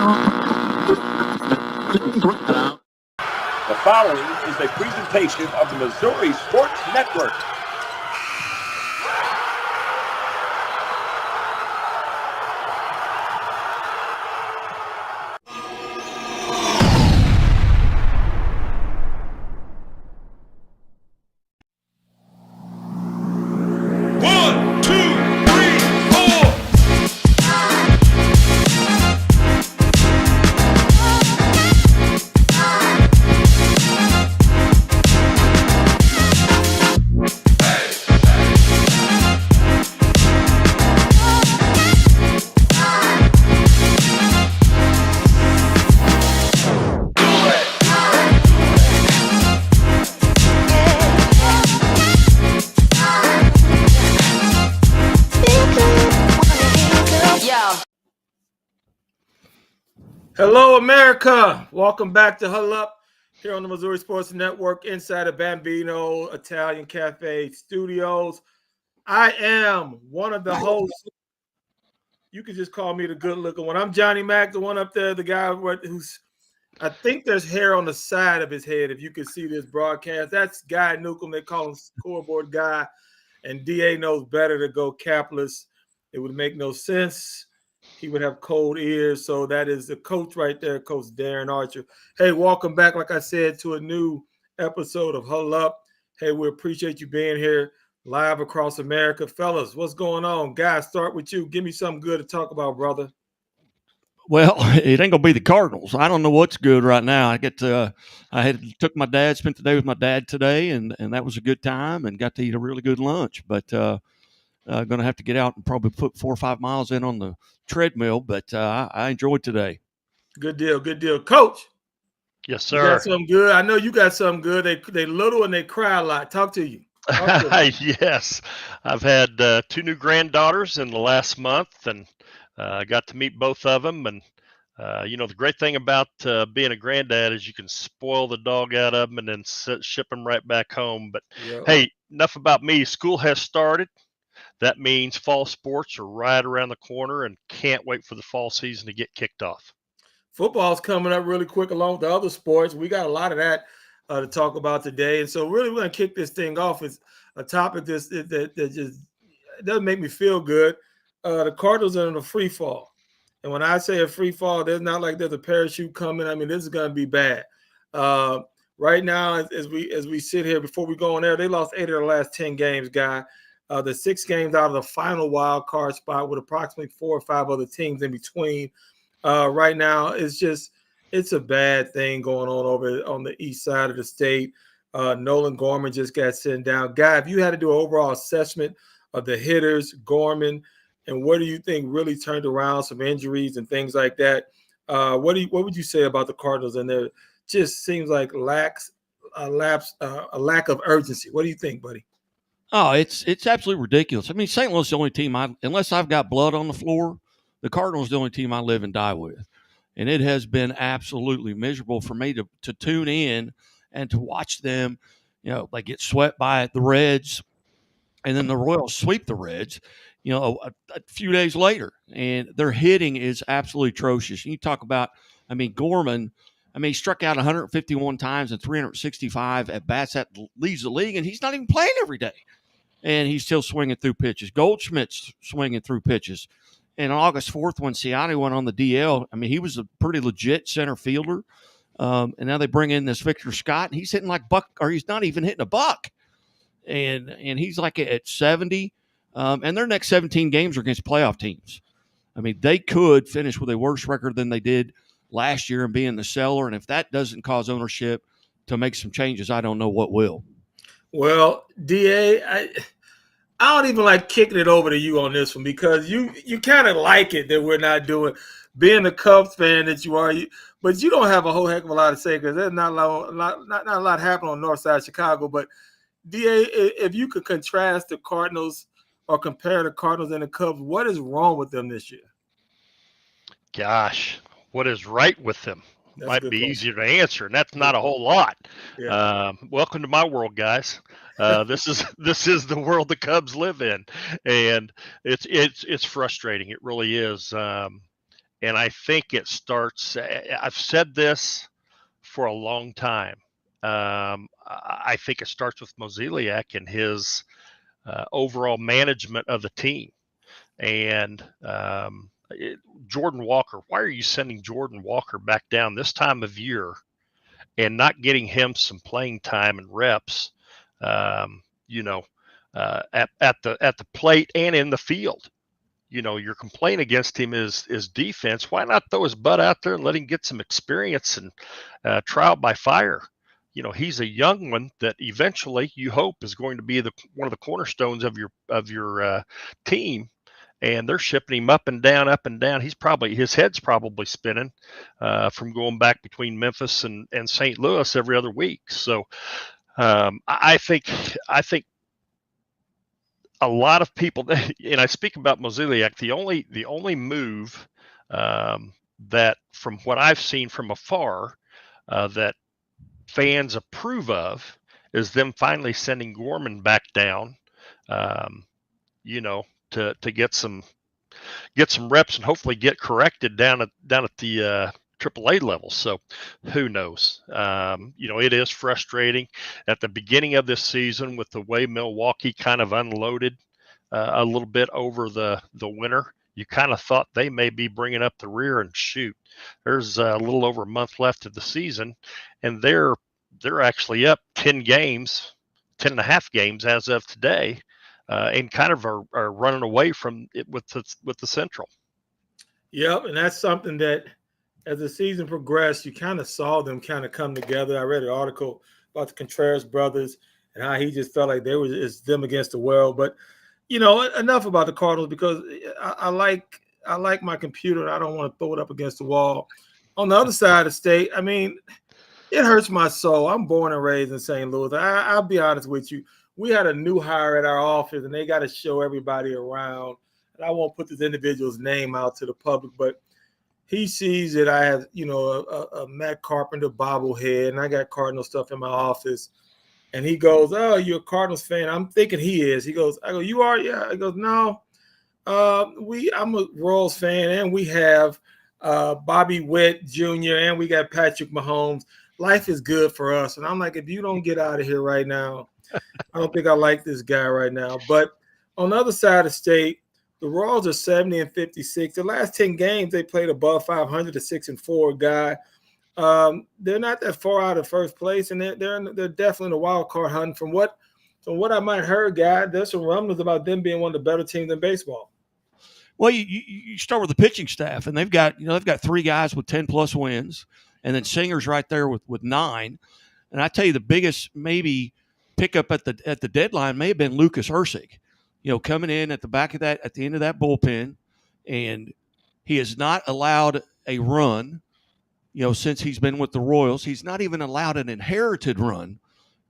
The following is a presentation of the Missouri Sports Network. Hello, America. Welcome back to Huddle Up here on the Missouri Sports Network inside of Bambino Italian Cafe Studios. I am one of the hosts. You can just call me the good looking one. I'm Johnny Mack, the one up there, the guy who's, I think there's hair on the side of his head. If you can see this broadcast, that's Guy Newcomb. They call him Scoreboard Guy. And DA knows better to go capless. It would make no sense. He would have cold ears. So that is the coach right there, Coach Darren Archer. Hey, welcome back, like I said, to a new episode of Huddle Up. Hey, we appreciate you being here live across America. Fellas, what's going on? Guys, start with you. Give me something good to talk about, brother. Well, it ain't gonna be the Cardinals. I don't know what's good right now. I took my dad, spent the day with my dad today, and that was a good time, and got to eat a really good lunch. But going to have to get out and probably put 4 or 5 miles in on the treadmill. But I enjoyed today. Good deal, good deal, Coach. Yes, sir. You got something good? I know you got something good. They little and they cry a lot. Talk to you. Yes, I've had 2 new granddaughters in the last month, and I got to meet both of them. And the great thing about being a granddad is you can spoil the dog out of them and then ship them right back home. But hey, enough about me. School has started. That means fall sports are right around the corner, and can't wait for the fall season to get kicked off. Football's coming up really quick along with the other sports. We got a lot of that to talk about today. And so really we're going to kick this thing off with a topic that just doesn't make me feel good. The Cardinals are in a free fall. And when I say a free fall, there's not like there's a parachute coming. I mean, this is going to be bad. Right now, as we sit here before we go on air, they lost 8 of their last 10 games, Guy. The 6 games out of the final wild card spot with approximately 4 or 5 other teams in between. Right now, it's a bad thing going on over on the east side of the state. Nolan Gorman just got sent down. Guy, if you had to do an overall assessment of the hitters, Gorman, and what do you think really turned around, some injuries and things like that, what would you say about the Cardinals? And there just seems like a lack of urgency. What do you think, buddy? Oh, it's absolutely ridiculous. I mean, St. Louis is the only team unless I've got blood on the floor, the Cardinals are the only team I live and die with. And it has been absolutely miserable for me to tune in and to watch them. They get swept by the Reds, and then the Royals sweep the Reds, a few days later. And their hitting is absolutely atrocious. And you talk about, Gorman, he struck out 151 times and 365 at bats. That leads the league, and he's not even playing every day. And he's still swinging through pitches. Goldschmidt's swinging through pitches. And on August 4th, when Ciani went on the DL, he was a pretty legit center fielder. And now they bring in this Victor Scott, and he's hitting like buck, or he's not even hitting a buck. And he's like at 70. And their next 17 games are against playoff teams. They could finish with a worse record than they did last year and be in the cellar. And if that doesn't cause ownership to make some changes, I don't know what will. Well, DA, I don't even like kicking it over to you on this one because you kind of like it that we're not doing. Being a Cubs fan that you are, but you don't have a whole heck of a lot to say because there's not a lot happening on North Side Chicago. But DA, if you could contrast the Cardinals or compare the Cardinals and the Cubs, what is wrong with them this year? Gosh, what is right with them? That's might be easier to answer, and that's not a whole lot. Yeah. Welcome to my world, guys. This is the world the Cubs live in, and it's frustrating. It really is. And I think it starts, I've said this for a long time. I think it starts with Mozeliak and his overall management of the team. And Jordan Walker, why are you sending Jordan Walker back down this time of year and not getting him some playing time and reps, at the plate and in the field? Your complaint against him is defense. Why not throw his butt out there and let him get some experience and trial by fire? He's a young one that eventually you hope is going to be one of the cornerstones of your team. And they're shipping him up and down, up and down. His head's probably spinning from going back between Memphis and St. Louis every other week. So I think a lot of people, and I speak about Mozeliak, the only move that, from what I've seen from afar, that fans approve of is them finally sending Gorman back down, to get some reps and hopefully get corrected down at the AAA level. So who knows? It is frustrating at the beginning of this season with the way Milwaukee kind of unloaded a little bit over the winter. You kind of thought they may be bringing up the rear, and shoot, there's a little over a month left of the season, and they're actually up 10 and a half games as of today, and kind of are running away from it with the Central. Yep, and that's something that, as the season progressed, you kind of saw them kind of come together. I read an article about the Contreras brothers and how he just felt like it's them against the world. But enough about the Cardinals, because I like my computer and I don't want to throw it up against the wall. On the other side of the state, I mean, it hurts my soul. I'm born and raised in St. Louis. I'll be honest with you. We had a new hire at our office, and they got to show everybody around. And I won't put this individual's name out to the public, but he sees that I have, a Matt Carpenter bobblehead, and I got Cardinal stuff in my office. And he goes, "Oh, you're a Cardinals fan." I'm thinking he is. He goes, I go, "You are?" "Yeah." He goes, "No, I'm a Royals fan, and we have Bobby Witt Jr. and we got Patrick Mahomes. Life is good for us." And I'm like, if you don't get out of here right now, I don't think I like this guy right now. But on the other side of the state, the Royals are 70-56. The last 10 games they played above 500, a 6-4 guy. They're not that far out of first place, and they're definitely in the wild card hunt. From what I might heard, guy, there's some rumblings about them being one of the better teams in baseball. Well, you start with the pitching staff, and they've got 3 guys with 10+ wins, and then Singer's right there with 9. And I tell you, the biggest maybe pickup at the deadline may have been Lucas Ursig, coming in at the end of that bullpen, and he has not allowed a run. Since he's been with the Royals, he's not even allowed an inherited run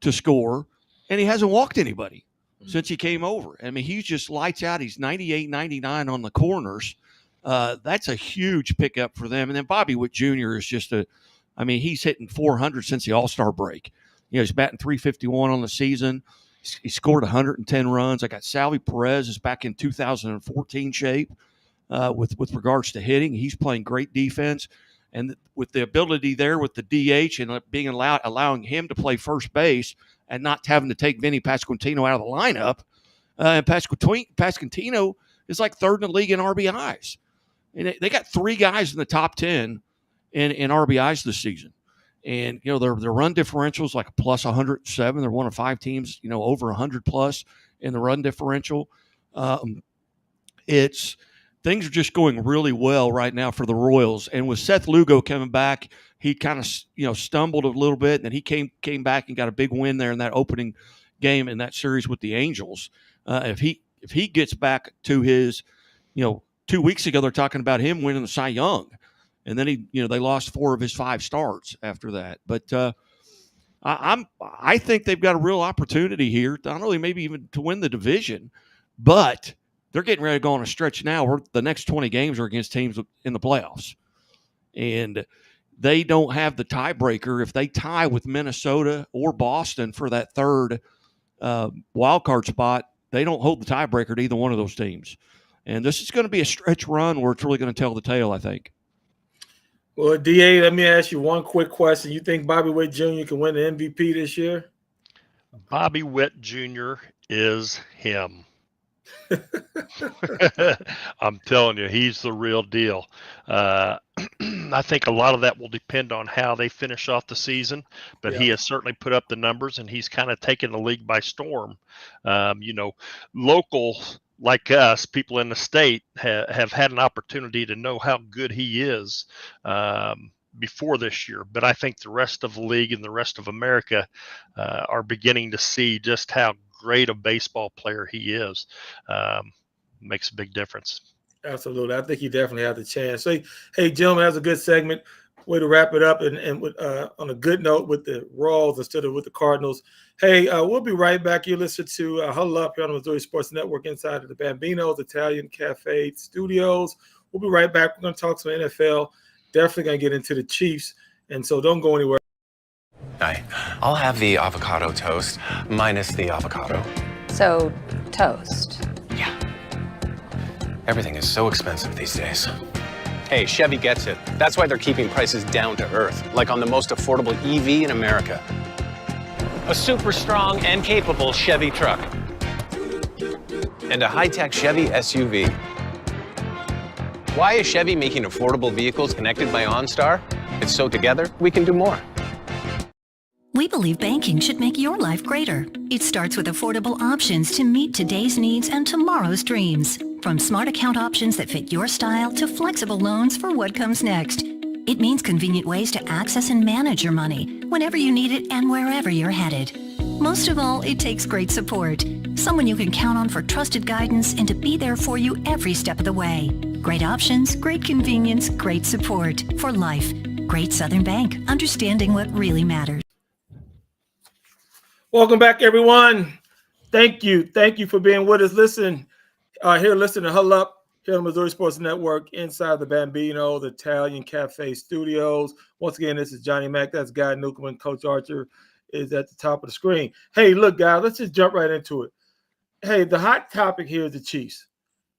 to score, and he hasn't walked anybody since he came over. I mean, he's just lights out. He's 98, 99 on the corners. That's a huge pickup for them. And then Bobby Witt Jr. is he's hitting 400 since the All-Star break. He's batting 351 on the season. He scored 110 runs. I got Salvi Perez is back in 2014 shape with regards to hitting. He's playing great defense. And with the ability there with the DH and being allowing him to play first base and not having to take Vinny Pasquantino out of the lineup, and Pasquantino is like 3rd in the league in RBIs. And they got 3 guys in the top 10 in RBIs this season. And, their run differential is like a plus 107. They're one of 5 teams, over 100 plus in the run differential. Things are just going really well right now for the Royals. And with Seth Lugo coming back, he kind of, stumbled a little bit. And then he came back and got a big win there in that opening game in that series with the Angels. If he gets back to his, 2 weeks ago, they're talking about him winning the Cy Young. And then they lost 4 of his 5 starts after that. But I think they've got a real opportunity here, not only maybe even to win the division, but they're getting ready to go on a stretch now where the next 20 games are against teams in the playoffs. And they don't have the tiebreaker. If they tie with Minnesota or Boston for that 3rd wild card spot, they don't hold the tiebreaker to either one of those teams. And this is going to be a stretch run where it's really going to tell the tale, I think. Well, DA, let me ask you one quick question. You think Bobby Witt Jr. can win the MVP this year? Bobby Witt Jr. is him. I'm telling you, he's the real deal. I think a lot of that will depend on how they finish off the season, but Yeah. he has certainly put up the numbers, and he's kind of taken the league by storm. Local like us, people in the state, have had an opportunity to know how good he is before this year. But I think the rest of the league and the rest of America are beginning to see just how great a baseball player he is. Makes a big difference. Absolutely. I think he definitely has a chance. So, hey, gentlemen, that's a good segment. Way to wrap it up and with, on a good note with the Royals instead of with the Cardinals. Hey, we'll be right back. You listen to Huddle Up here on the Missouri Sports Network inside of the Bambino's Italian Cafe Studios. We'll be right back. We're going to talk some NFL. Definitely going to get into the Chiefs. And so don't go anywhere. Hi. I'll have the avocado toast minus the avocado. So, toast. Yeah. Everything is so expensive these days. Hey, Chevy gets it. That's why they're keeping prices down to earth, like on the most affordable EV in America. A super strong and capable Chevy truck. And a high-tech Chevy SUV. Why is Chevy making affordable vehicles connected by OnStar? It's so together, we can do more. We believe banking should make your life greater. It starts with affordable options to meet today's needs and tomorrow's dreams. From smart account options that fit your style to flexible loans for what comes next. It means convenient ways to access and manage your money whenever you need it and wherever you're headed. Most of all, it takes great support. Someone you can count on for trusted guidance and to be there for you every step of the way. Great options, great convenience, great support for life. Great Southern Bank, understanding what really matters. Welcome back, everyone. Thank you. Thank you for being with us. Listen to Huddle Up here on the Missouri Sports Network inside the Bambino, the Italian Cafe Studios. Once again, this is Johnny Mack. That's Guy Newcomb. Coach Archer is at the top of the screen. Hey, look, guys, let's just jump right into it. Hey, the hot topic here is the Chiefs.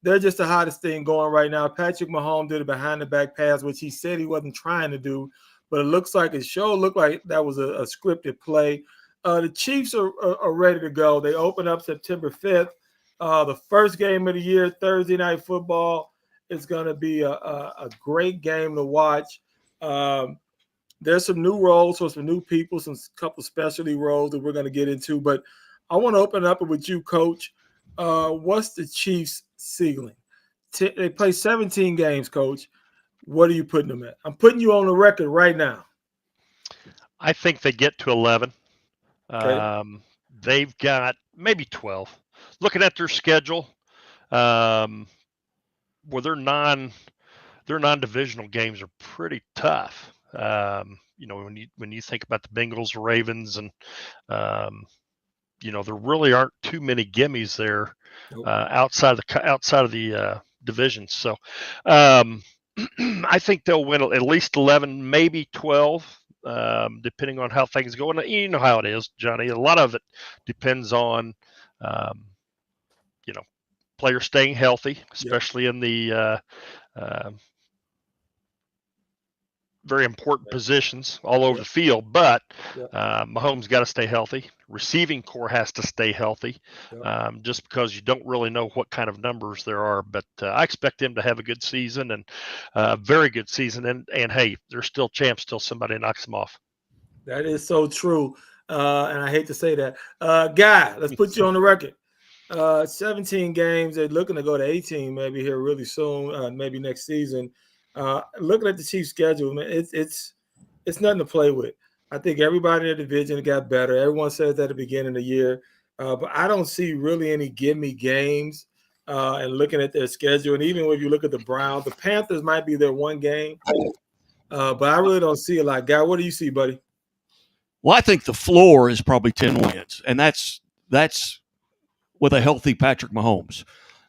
They're just the hottest thing going right now. Patrick Mahomes did a behind-the-back pass, which he said he wasn't trying to do, but it looks like that was a scripted play. The Chiefs are ready to go. They open up September 5th. The first game of the year, Thursday Night Football. It's going to be a great game to watch. There's some new roles for some new people, some couple specialty roles that we're going to get into. But I want to open up with you, Coach. What's the Chiefs' ceiling? They play 17 games, Coach. What are you putting them at? I'm putting you on the record right now. I think they get to 11. Okay. They've got maybe 12. Looking at their schedule, their non-divisional games are pretty tough. When you think about the Bengals, Ravens, and there really aren't too many gimmies there outside of the divisions. So I think they'll win at least 11, maybe 12. Depending on how things go. And you know how it is, Johnny. A lot of it depends on, players staying healthy, especially in the very important positions all over the field. But Mahomes got to stay healthy. Receiving core has to stay healthy, just because you don't really know what kind of numbers there are. But I expect them to have a good season and a very good season. And hey, they're still champs till somebody knocks them off. That is so true. And I hate to say that. Guy, let's put you on the record. 17 games. They're looking to go to 18 maybe here really soon, maybe next season. Looking at the Chiefs' schedule, man, it's nothing to play with. I think everybody in the division got better. Everyone says that at the beginning of the year. But I don't see really any gimme games and looking at their schedule. And even when you look at the Browns, the Panthers might be their one game. But I really don't see a lot. Guy, what do you see, buddy? Well, I think the floor is probably 10 wins, and that's with a healthy Patrick Mahomes.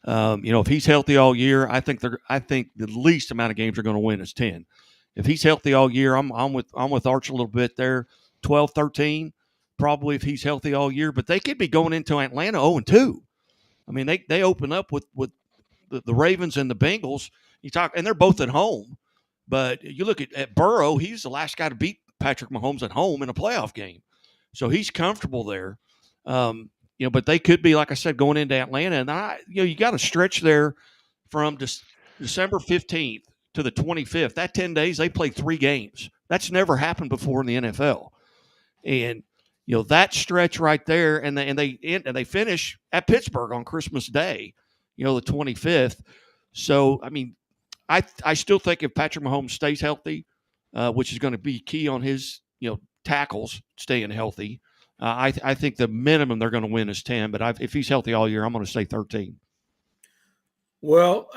If he's healthy all year, I think the least amount of games they're going to win is 10. If he's healthy all year, I'm with Arch a little bit there, 12, 13, probably if he's healthy all year. But they could be going into Atlanta 0-2. I mean, they open up with the Ravens and the Bengals. And they're both at home. But you look at Burrow, he's the last guy to beat Patrick Mahomes at home in a playoff game. So he's comfortable there. But they could be, like I said, going into Atlanta. And you got to stretch there from December 15th to the 25th. That 10 days, they played 3 games. That's never happened before in the NFL. And, that stretch right there, and they finish at Pittsburgh on Christmas Day, the 25th. So, I mean, I still think if Patrick Mahomes stays healthy, which is going to be key on his, tackles staying healthy, I think the minimum they're going to win is 10. But if he's healthy all year, I'm going to say 13. Well,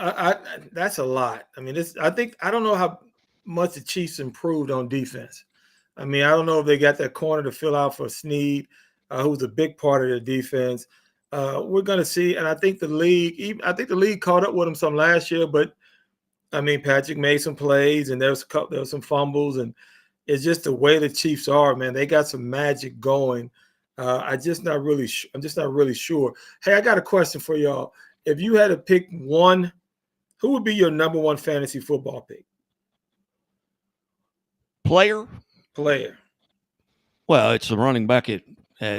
that's a lot. I mean, I don't know how much the Chiefs improved on defense. I mean, I don't know if they got that corner to fill out for Snead, who's a big part of their defense. We're going to see, and I think the league caught up with them some last year, but I mean, Patrick made some plays, and there was some fumbles, and it's just the way the Chiefs are, man. They got some magic going. I'm just not really sure. Hey, I got a question for y'all. If you had to pick one, who would be your number one fantasy football pick? Player. Well, it's the running back at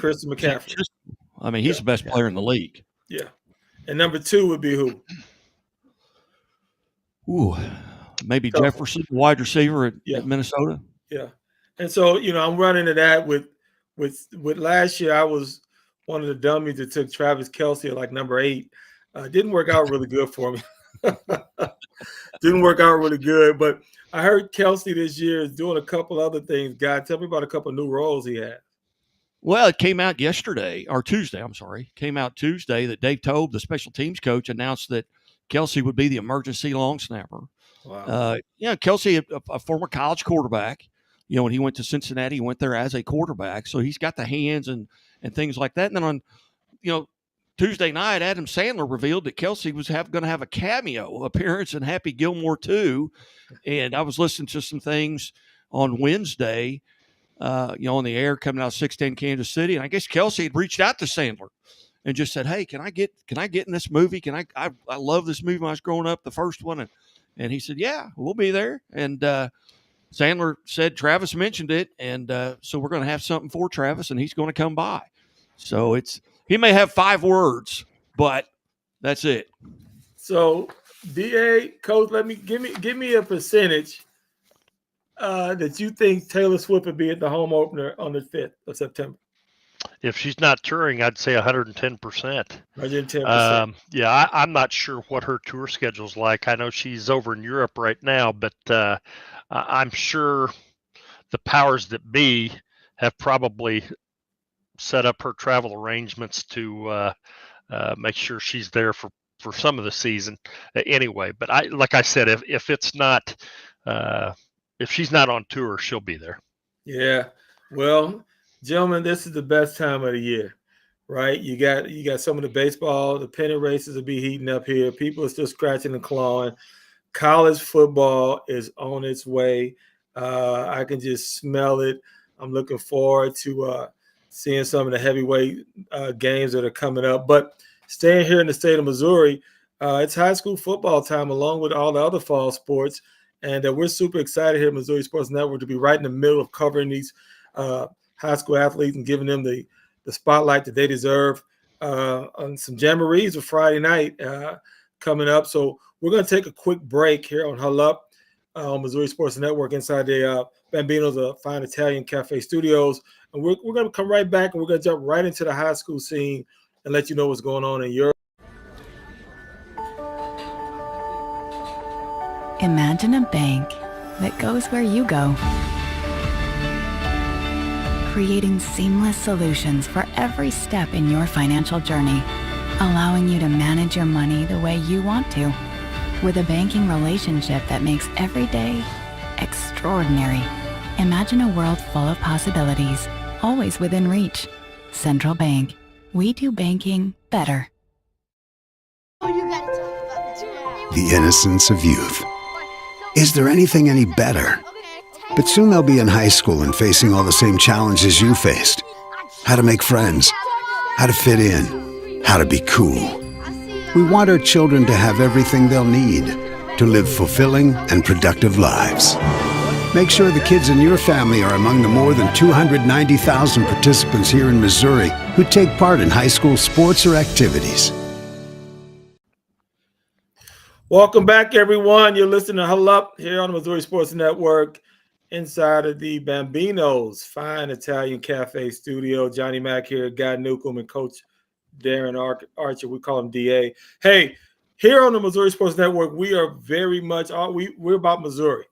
Christian McCaffrey. I mean, he's the best player in the league. Yeah. And number 2 would be who? Ooh, maybe Jefferson, wide receiver at Minnesota. Yeah. And so, I'm running to that with last year. I was one of the dummies that took Travis Kelce at like number 8. Didn't work out really good for me. Didn't work out really good, but I heard Kelce this year is doing a couple other things. God, tell me about a couple new roles he had. Well, it came out Tuesday. I'm sorry. Came out Tuesday that Dave Tobe, the special teams coach, announced that Kelce would be the emergency long snapper. Wow. Kelce, a former college quarterback, when he went to Cincinnati, he went there as a quarterback. So he's got the hands and things like that. And then on, Tuesday night, Adam Sandler revealed that Kelce was going to have a cameo appearance in Happy Gilmore 2. And I was listening to some things on Wednesday, on the air coming out of 610 Kansas City. And I guess Kelce had reached out to Sandler and just said, hey, can I get in this movie? I love this movie when I was growing up, the first one. And he said, yeah, we'll be there. And Sandler said Travis mentioned it. And so we're going to have something for Travis, and he's going to come by. So he may have 5 words, but that's it. So, DA, Coach, give me a percentage that you think Taylor Swift would be at the home opener on the 5th of September. If she's not touring, I'd say 110%. 110%. Yeah, I'm not sure what her tour schedule's like. I know she's over in Europe right now, but I'm sure the powers that be have probably set up her travel arrangements to make sure she's there for some of the season anyway. But like I said, if it's not if she's not on tour, she'll be there. Yeah. Well, gentlemen, this is the best time of the year, right? You got some of the baseball, the pennant races will be heating up here. People are still scratching and clawing. College football is on its way. I can just smell it. I'm looking forward to seeing some of the heavyweight games that are coming up. But staying here in the state of Missouri, it's high school football time along with all the other fall sports. And we're super excited here at Missouri Sports Network to be right in the middle of covering these high school athletes and giving them the spotlight that they deserve. On some jamborees for Friday night coming up. So we're going to take a quick break here on Huddle Up on Missouri Sports Network inside the Bambino's Fine Italian Cafe Studios. And we're going to come right back, and we're going to jump right into the high school scene and let you know what's going on in Europe. Imagine a bank that goes where you go, creating seamless solutions for every step in your financial journey, allowing you to manage your money the way you want to, with a banking relationship that makes every day extraordinary. Imagine a world full of possibilities, always within reach. Central Bank. We do banking better. The innocence of youth. Is there anything any better? But soon they'll be in high school and facing all the same challenges you faced. How to make friends, how to fit in, how to be cool. We want our children to have everything they'll need to live fulfilling and productive lives. Make sure the kids in your family are among the more than 290,000 participants here in Missouri who take part in high school sports or activities. Welcome back, everyone. You're listening to Huddle Up here on the Missouri Sports Network inside of the Bambino's Fine Italian Cafe studio. Johnny Mack here, Guy Newcomb, and Coach Darren Archer. We call him DA. Hey, here on the Missouri Sports Network, we are very much we're about Missouri.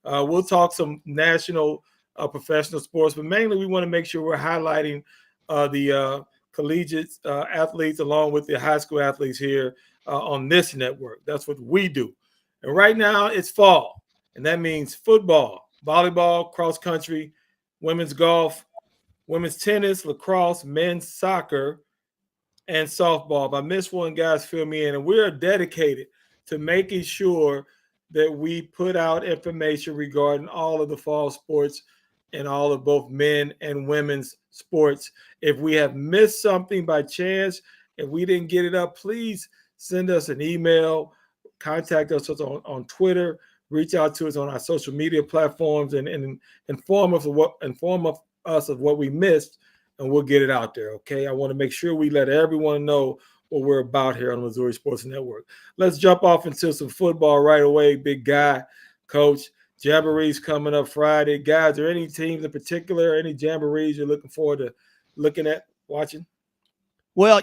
We'll talk some national professional sports, but mainly we want to make sure we're highlighting the collegiate athletes along with the high school athletes here on this network. That's what we do. And right now it's fall, and that means football, volleyball, cross country, women's golf, women's tennis, lacrosse, men's soccer, and softball. If I miss one, guys, fill me in. And we are dedicated to making sure that we put out information regarding all of the fall sports and all of both men and women's sports. If we have missed something by chance, if we didn't get it up, please send us an email, contact us on Twitter, reach out to us on our social media platforms, and inform us of what we missed, and we'll get it out there. Okay, I want to make sure we let everyone know what we're about here on the Missouri Sports Network. Let's jump off into some football right away. Big Guy, Coach. Jamboree's coming up Friday. Guys, are there any teams in particular, any jamborees you're looking forward to looking at, watching? Well,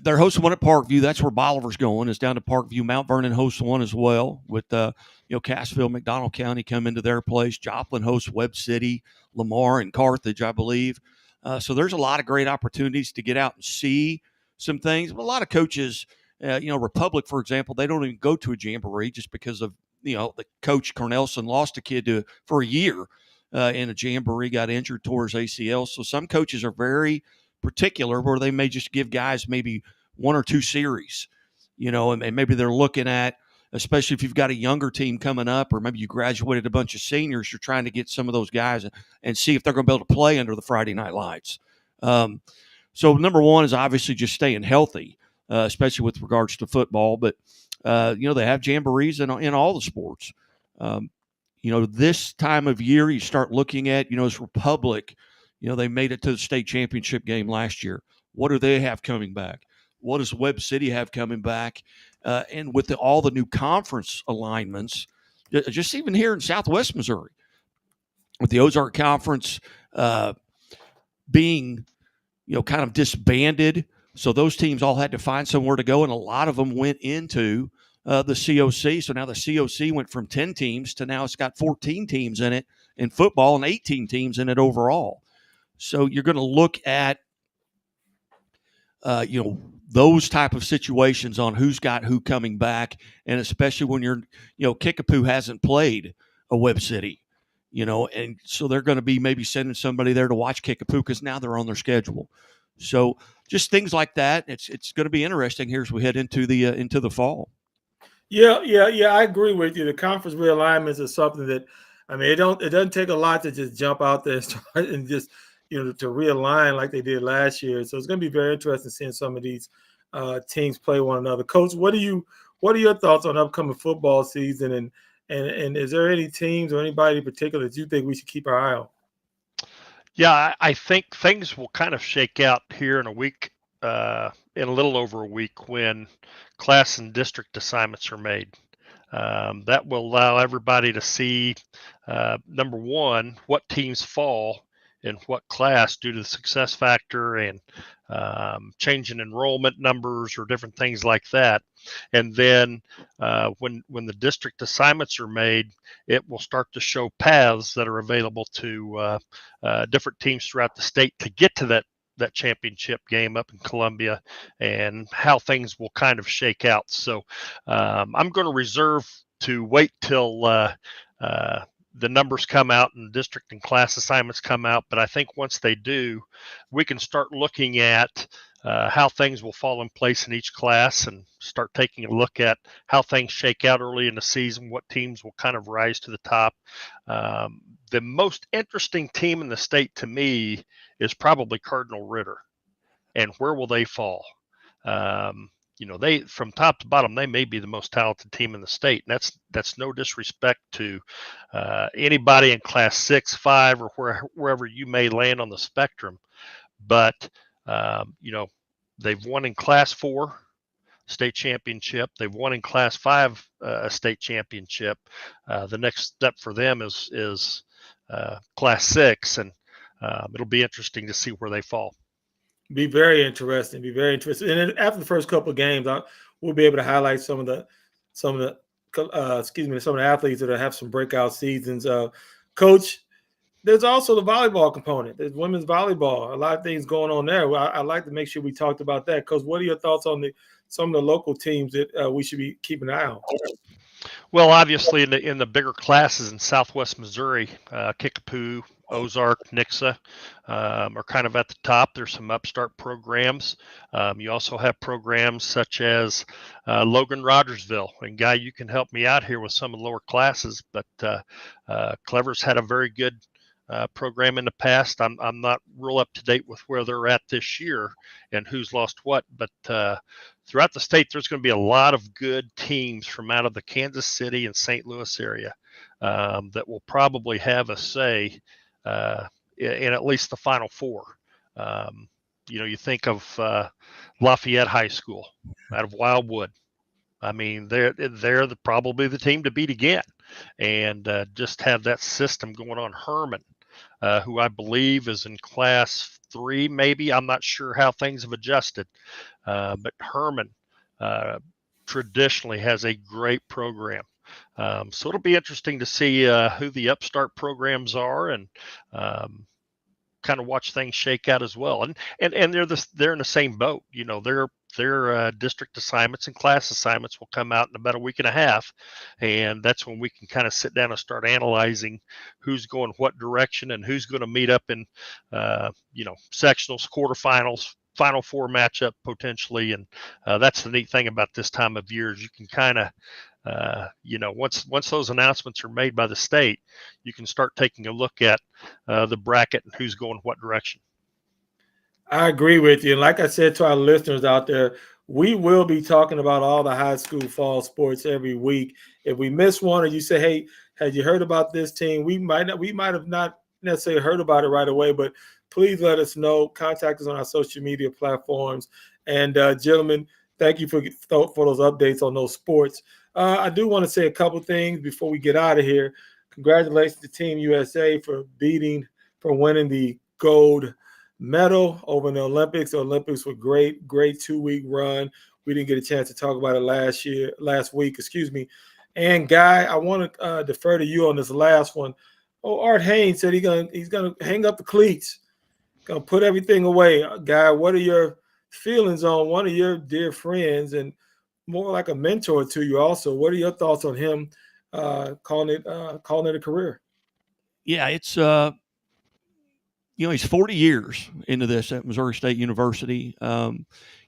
they're hosting one at Parkview. That's where Bolivar's going. It's down to Parkview. Mount Vernon hosts one as well with, Cassville, McDonald County come into their place. Joplin hosts Webb City, Lamar, and Carthage, I believe. So there's a lot of great opportunities to get out and see some things. But a lot of coaches, Republic, for example, they don't even go to a jamboree just because of, the coach Cornelson lost a kid for a year in a jamboree, got injured, tore his ACL. So some coaches are very particular where they may just give guys maybe one or two series, and maybe they're looking at, especially if you've got a younger team coming up, or maybe you graduated a bunch of seniors, you're trying to get some of those guys and see if they're going to be able to play under the Friday night lights. So number one is obviously just staying healthy, especially with regards to football. But, they have jamborees in all the sports. This time of year, you start looking at, as Republic, they made it to the state championship game last year. What do they have coming back? What does Webb City have coming back? And with all the new conference alignments, just even here in Southwest Missouri, with the Ozark Conference being, kind of disbanded. So those teams all had to find somewhere to go, and a lot of them went into the COC. So now the COC went from 10 teams to now it's got 14 teams in it in football and 18 teams in it overall. So you're going to look at, those type of situations on who's got who coming back, and especially when you're, Kickapoo hasn't played a Webb City, and so they're going to be maybe sending somebody there to watch Kickapoo because now they're on their schedule. So just things like that. It's going to be interesting here as we head into the fall. Yeah. I agree with you. The conference realignments is something that, it doesn't take a lot to just jump out there and just, to realign like they did last year. So it's going to be very interesting seeing some of these teams play one another. Coach, what are your thoughts on upcoming football season? And is there any teams or anybody in particular that you think we should keep our eye on? Yeah, I think things will kind of shake out here in a week, in a little over a week, when class and district assignments are made. That will allow everybody to see, number one, what teams fall in what class due to the success factor and change in enrollment numbers or different things like that. And then when the district assignments are made, it will start to show paths that are available to different teams throughout the state to get to that championship game up in Columbia, and how things will kind of shake out. So I'm going to reserve to wait till the numbers come out and district and class assignments come out. But I think once they do, we can start looking at how things will fall in place in each class and start taking a look at how things shake out early in the season, what teams will kind of rise to the top. The most interesting team in the state to me is probably Cardinal Ritter, and where will they fall? they from top to bottom, they may be the most talented team in the state. And that's no disrespect to anybody in Class 6, 5, or wherever you may land on the spectrum. But they've won in Class 4 state championship. They've won in Class 5 a state championship. The next step for them is Class 6, and it'll be interesting to see where they fall. Be very interesting. And then after the first couple of games, we'll be able to highlight some of the athletes that have some breakout seasons. Coach, there's also the volleyball component. There's women's volleyball. A lot of things going on there. I'd like to make sure we talked about that. Coach, what are your thoughts on some of the local teams that we should be keeping an eye on? Well, obviously in the bigger classes in Southwest Missouri, Kickapoo, Ozark, Nixa are kind of at the top. There's some upstart programs. You also have programs such as Logan Rogersville. And Guy, you can help me out here with some of the lower classes, but Clever's had a very good program in the past. I'm not real up to date with where they're at this year and who's lost what, but throughout the state, there's going to be a lot of good teams from out of the Kansas City and St. Louis area that will probably have a say in at least the Final Four. You think of Lafayette High School out of Wildwood. I mean, they're probably the team to beat again, and just have that system going on. Herman, who I believe is in Class 3, maybe. I'm not sure how things have adjusted, but Herman traditionally has a great program. So it'll be interesting to see who the upstart programs are, and kind of watch things shake out as well. And they're in the same boat. Their district assignments and class assignments will come out in about a week and a half, and that's when we can kind of sit down and start analyzing who's going what direction and who's going to meet up in sectionals, quarterfinals, Final Four matchup potentially. And that's the neat thing about this time of year is you can kind of once those announcements are made by the state, you can start taking a look at the bracket and who's going what direction. I agree with you. And like I said to our listeners out there, we will be talking about all the high school fall sports every week. If we miss one, or you say, hey, had you heard about this team? We might have not necessarily heard about it right away, but please let us know. Contact us on our social media platforms. And gentlemen, thank you for those updates on those sports. I do want to say a couple things before we get out of here. Congratulations to Team USA for winning the gold medal over in the Olympics. The Olympics were great 2-week run. We didn't get a chance to talk about it last week. And Guy, I want to defer to you on this last one. Art Haynes said he's gonna hang up the cleats, gonna put everything away. Guy, what are your feelings on one of your dear friends and more like a mentor to you also? What are your thoughts on him calling it a career? Yeah, it's he's 40 years into this at Missouri State University.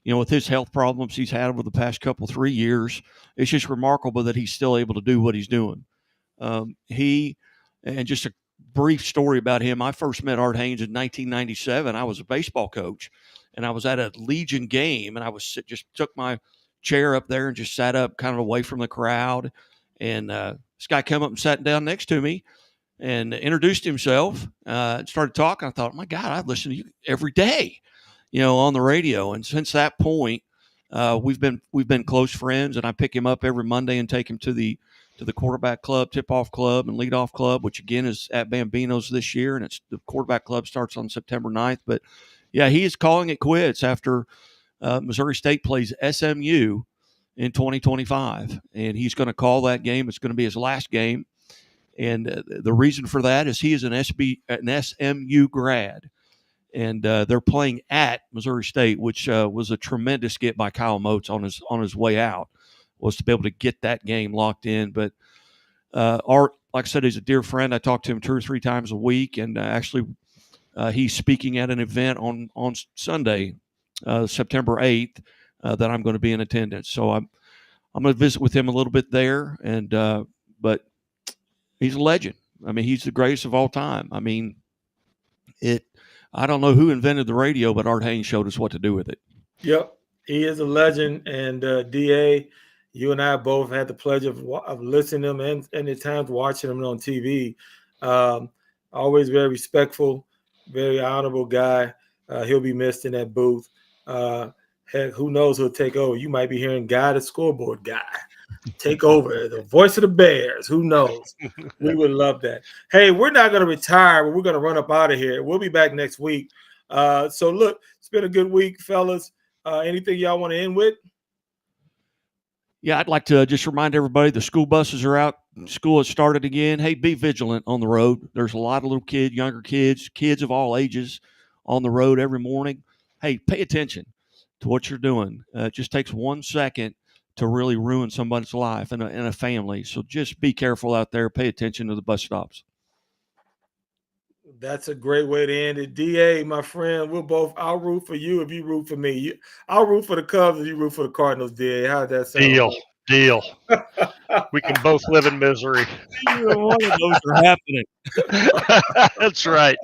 With his health problems he's had over the past 3 years, it's just remarkable that he's still able to do what he's doing. And just a brief story about him. I first met Art Haynes in 1997. I was a baseball coach, and I was at a Legion game, and I just took my chair up there and just sat up kind of away from the crowd. And this guy came up and sat down next to me and introduced himself, started talking. I thought, my God, I listen to you every day, on the radio. And since that point, we've been close friends, and I pick him up every Monday and take him to the quarterback club, tip-off club, and leadoff club, which again is at Bambino's this year. And the quarterback club starts on September 9th. But yeah, he is calling it quits after Missouri State plays SMU in 2025, and he's going to call that game. It's going to be his last game. And the reason for that is he is an SMU grad, and they're playing at Missouri State, which was a tremendous get by Kyle Motes on his way out, was to be able to get that game locked in. But Art, like I said, he's a dear friend. I talk to him 2 or 3 times a week, and actually he's speaking at an event on Sunday, September 8th, that I'm going to be in attendance. So I'm going to visit with him a little bit there, and but he's a legend. I mean, he's the greatest of all time. I mean, I don't know who invented the radio, but Art Haynes showed us what to do with it. Yep. He is a legend, and DA, you and I both had the pleasure of listening to him and at times watching him on TV. Always very respectful, very honorable guy. He'll be missed in that booth. Heck, who knows who'll take over? You might be hearing Guy, the scoreboard guy, take over, the voice of the Bears. Who knows? We would love that. Hey, we're not going to retire, but we're going to run up out of here. We'll be back next week. So, look, it's been a good week, fellas. Anything y'all want to end with? Yeah, I'd like to just remind everybody the school buses are out. School has started again. Hey, be vigilant on the road. There's a lot of little kids, younger kids, kids of all ages on the road every morning. Hey, pay attention to what you're doing. It just takes 1 second to really ruin somebody's life and a family. So just be careful out there. Pay attention to the bus stops. That's a great way to end it. DA, my friend, I'll root for you if you root for me. I'll root for the Cubs if you root for the Cardinals, DA. How'd that sound? Deal. We can both live in misery. Neither one of those are happening. That's right.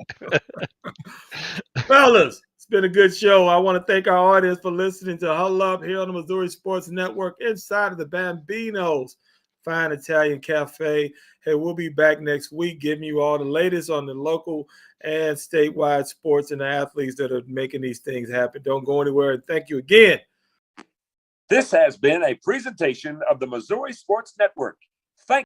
Fellas, it's been a good show. I want to thank our audience for listening to Huddle Up here on the Missouri Sports Network inside of the Bambino's Fine Italian Cafe. Hey, we'll be back next week giving you all the latest on the local and statewide sports and the athletes that are making these things happen. Don't go anywhere, and thank you again. This has been a presentation of the Missouri Sports Network.